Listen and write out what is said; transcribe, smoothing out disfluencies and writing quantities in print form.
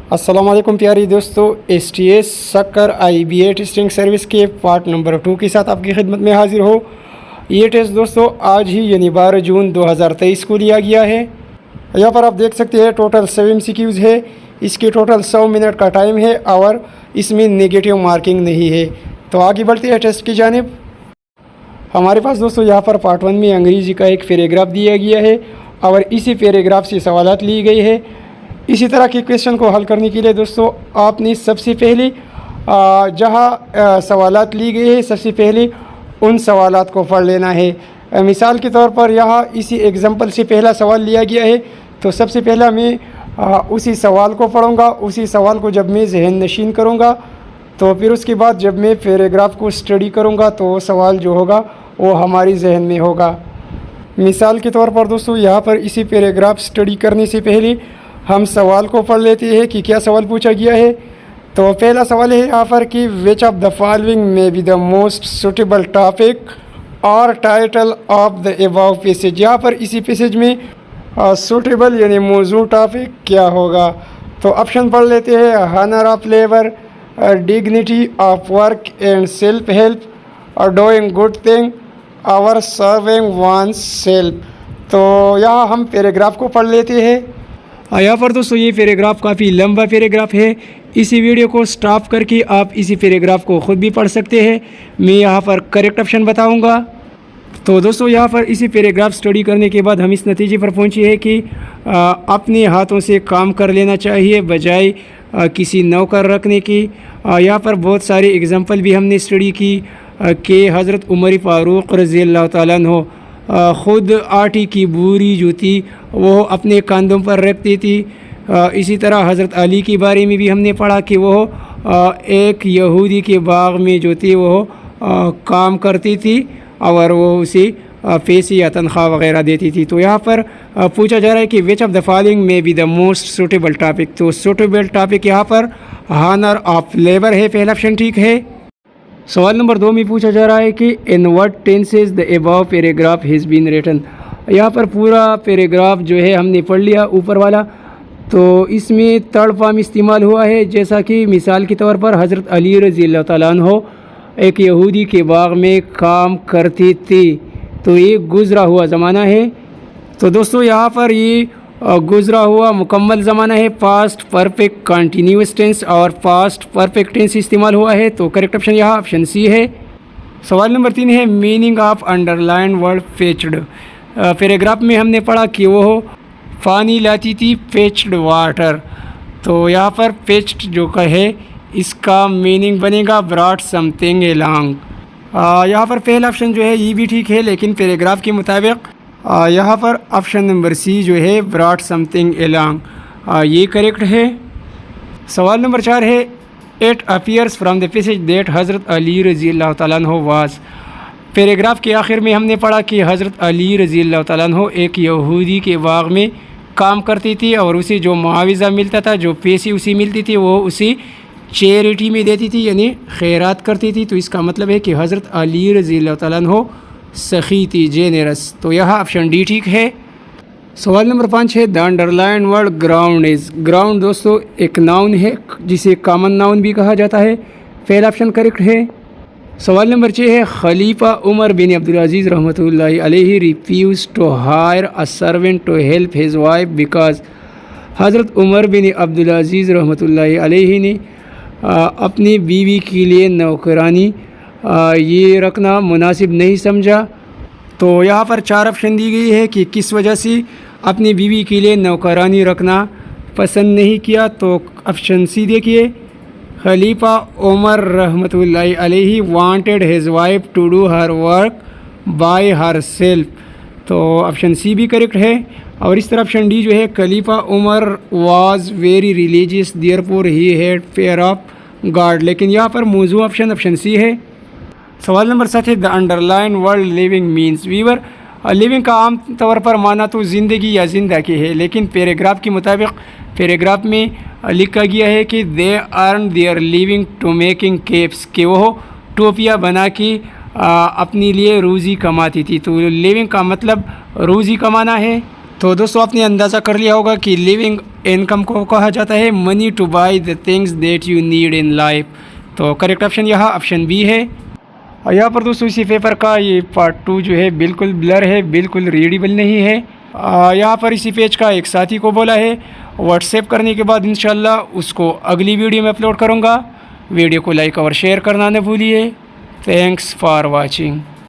अस्सलाम वालेकुम प्यारी दोस्तों, STS सक्कर IBA टेस्टिंग सर्विस के पार्ट नंबर 2 के साथ आपकी खिदमत में हाजिर हो। ये टेस्ट दोस्तों आज ही यानी 12 जून 2023 को लिया गया है। यहाँ पर आप देख सकते हैं टोटल 7 MCQs है। इसके टोटल 100 मिनट का टाइम है और इसमें नेगेटिव मार्किंग नहीं है। तो आगे बढ़ते हैं टेस्ट की जानिब। हमारे पास दोस्तों यहाँ पर पार्ट 1 में अंग्रेज़ी का एक पैराग्राफ दिया गया है और इसी पैराग्राफ से सवालात ली गई है। इसी तरह के क्वेश्चन को हल करने के लिए दोस्तों आपने सबसे पहले जहाँ सवालात ली गई है सबसे पहले उन सवालात को पढ़ लेना है। मिसाल के तौर पर यहाँ इसी एग्जांपल से पहला सवाल लिया गया है, तो सबसे पहला मैं उसी सवाल को पढ़ूँगा। उसी सवाल को जब मैं जहन नशीन करूँगा तो फिर उसके बाद जब मैं पैराग्राफ को स्टडी करूँगा तो सवाल जो होगा वो हमारी जहन में होगा। मिसाल के तौर पर दोस्तों यहाँ पर इसी पैराग्राफ स्टडी करने से पहले हम सवाल को पढ़ लेते हैं कि क्या सवाल पूछा गया है। तो पहला सवाल है यहाँ पर कि which of the following may be the most suitable topic और title of the above passage. यहाँ पर इसी पैसेज में सुटेबल यानी मौजू टॉपिक क्या होगा। तो ऑप्शन पढ़ लेते हैं। Honour of labour, dignity of work and self help, और डूइंग गुड थिंग और सर्विंग वन सेल्फ। तो यहाँ हम पैराग्राफ को पढ़ लेते हैं। यहाँ पर दोस्तों ये पैराग्राफ काफ़ी लंबा पैराग्राफ है। इसी वीडियो को स्टॉप करके आप इसी पैराग्राफ को ख़ुद भी पढ़ सकते हैं। मैं यहाँ पर करेक्ट ऑप्शन बताऊँगा। तो दोस्तों यहाँ पर इसी पैराग्राफ स्टडी करने के बाद हम इस नतीजे पर पहुँचे हैं कि अपने हाथों से काम कर लेना चाहिए बजाय किसी नौकर रखने की। यहाँ पर बहुत सारे एग्जांपल भी हमने स्टडी की कि हज़रत उमर फ़ारूक रज़ी अल्लाह ताला अन्हु ख़ुद आटे की बोरी जो थी वो अपने कंधों पर रखती थी। इसी तरह हज़रत अली के बारे में भी हमने पढ़ा कि वो एक यहूदी के बाग में जो थी वो काम करती थी और वो उसे पैसे या तनख्वाह वगैरह देती थी। तो यहाँ पर पूछा जा रहा है कि विच ऑफ द फॉलोइंग में B the most suitable topic. तो सूटेबल टॉपिक यहाँ पर हॉनर ऑफ लेबर है, पहला ऑप्शन ठीक है। सवाल नंबर 2 में पूछा जा रहा है कि in what tenses the above paragraph has been written. यहाँ पर पूरा पैराग्राफ जो है हमने पढ़ लिया ऊपर वाला। तो इसमें थर्ड फॉर्म इस्तेमाल हुआ है, जैसा कि मिसाल के तौर पर हज़रत अली रज़ी अल्लाह ताला अन्हु एक यहूदी के बाग में काम करते थे। तो ये गुज़रा हुआ ज़माना है। तो दोस्तों यहाँ पर ये गुज़रा हुआ मुकम्मल ज़माना है। पास्ट परफेक्ट कंटिन्यूस टेंस और पास्ट परफेक्ट टेंस इस्तेमाल हुआ है। तो करेक्ट ऑप्शन यहाँ ऑप्शन सी है। सवाल नंबर 3 है meaning of underline word fetched. Paragraph में हमने पढ़ा कि वो पानी लाती थी, फेच्ड वाटर। तो यहाँ पर फेच्ड जो का है इसका मीनिंग बनेगा ब्रॉट समथिंग एलॉन्ग। यहाँ पर पहला ऑप्शन जो है ये भी ठीक है, लेकिन पैराग्राफ के मुताबिक यहाँ पर ऑप्शन नंबर सी जो है ब्रॉट समथिंग एलॉन्ग ये करेक्ट है। सवाल नंबर 4 है it appears from the passage that हज़रत अली रज़ी अल्लाह ताला अन्हु वाज। पैराग्राफ के आखिर में हमने पढ़ा कि हज़रत अली रज़ी अल्लाह ताला अन्हु एक यहूदी के बाग में काम करती थी और उसे जो मुआविज़ा मिलता था, जो पैसे उसे मिलती थी, वो उसी चैरिटी में देती थी यानी खैरात करती थी। तो इसका मतलब है कि हज़रत अली रज़ी अल्लाह ताला अन्हु सखी थी, जेनरस। तो यहाँ ऑप्शन डी ठीक है। सवाल नंबर 5 है the underline word ground is. Ground दोस्तों एक नाउन है जिसे कॉमन नाउन भी कहा जाता है, पहला ऑप्शन करेक्ट है। सवाल नंबर 6 है खलीफा उमर बिन अब्दुल अज़ीज़ रहमतुल्लाहि अलैहि refuse to hire a servant to help his wife because. हज़रत उमर बिन अब्दुल अज़ीज़ रहमतुल्लाहि अलैहि ने अपनी बीवी के लिए नौकरानी ये रखना मुनासिब नहीं समझा। तो यहाँ पर 4 ऑप्शन दी गई है कि किस वजह से अपनी बीवी के लिए नौकरानी रखना पसंद नहीं किया। तो ऑप्शन सी देखिए, खलीफा उमर रहमतुल्लाहि अलैहि wanted his wife to do her work by herself. तो ऑप्शन सी भी करेक्ट है। और इस तरह ऑप्शन डी जो है Khalifa Umar was very religious therefore he had fear of God. लेकिन यहाँ पर मौजू ऑप्शन सी है। सवाल नंबर 7 है the underline word living means. Weaver living का आम तौर पर माना तो ज़िंदगी या ज़िंदा की है, लेकिन पैराग्राफ के मुताबिक पैराग्राफ में लिखा गया है कि they earn their living to making caps, कि वो टोपियाँ बना के अपने लिए रोज़ी कमाती थी। तो लिविंग का मतलब रोज़ी कमाना है। تو دوستو آپ نے اندازہ کر لیا ہوگا کہ لیونگ انکم کو کہا جاتا ہے money to buy the things that you need in life. تو کریکٹ آپشن یہاں آپشن بی ہے. اور یہاں پر دوستو اسی پیپر کا یہ پارٹ 2 جو ہے بالکل بلر ہے, بالکل ریڈیبل نہیں ہے. یہاں پر اسی پیج کا ایک ساتھی کو بولا ہے واٹس ایپ کرنے کے بعد انشاءاللہ اس کو اگلی ویڈیو میں اپلوڈ کروں گا. ویڈیو کو لائک اور شیئر کرنا نہ بھولیے. Thanks for watching.